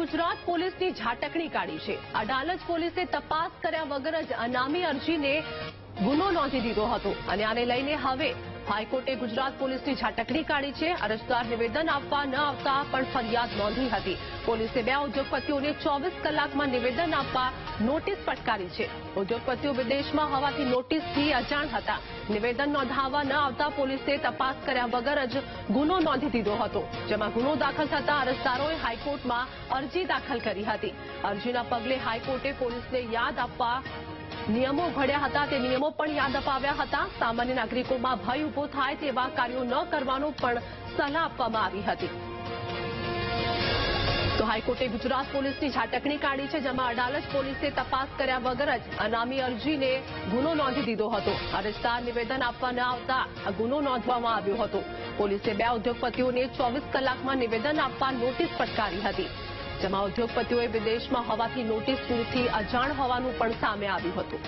ગુજરાત પોલીસની ઝાટકણી કાઢી છે। અડાલજ પોલીસે તપાસ કર્યા વગર જ અનામી અરજીને ગુનો નોંધી દીધો હતો અને આને લઈને હવે હાઈકોર્ટે ગુજરાત પોલીસની ઝાટકણી કાઢી છે। અરજદાર નિવેદન આપવા ન આવતા પણ ફરિયાદ નોંધી હતી। પોલીસે બે ઉદ્યોગપતિઓને 24 કલાકમાં નિવેદન આપવા નોટિસ ફટકારી છે। ઉદ્યોગપતિઓ વિદેશમાં હોવાથી નોટિસથી અજાણ હતા। નિવેદન નોંધાવવા ન આવતા પોલીસે તપાસ કર્યા વગર જ ગુનો નોંધી દીધો હતો, જેમાં ગુનો દાખલ થતા અરજદારોએ હાઈકોર્ટમાં અરજી દાખલ કરી હતી। અરજીના પગલે હાઈકોર્ટે પોલીસને યાદ આપવા નિયમો ઘડ્યા હતા, તે નિયમો પણ યાદ અપાવ્યા હતા। સામાન્ય નાગરિકોમાં ભય ઉભો થાય તેવા કાર્યો ન કરવાનો પણ સલાહ આપવામાં આવી હતી। તો હાઈકોર્ટે ગુજરાત પોલીસની ઝાટકણી કાઢી છે, જેમાં અડાલજ પોલીસે તપાસ કર્યા વગર જ અનામી અરજીને ગુનો નોંધી દીધો હતો। અરજદાર નિવેદન આપવા ન આવતા આ ગુનો નોંધવામાં આવ્યો હતો। પોલીસે બે ઉદ્યોગપતિઓને 24 કલાકમાં નિવેદન આપવા નોટિસ ફટકારી હતી, જેમાં ઉદ્યોગપતિઓએ વિદેશમાં હોવાથી નોટિસથી અજાણ હોવાનું પણ સામે આવ્યું હતું।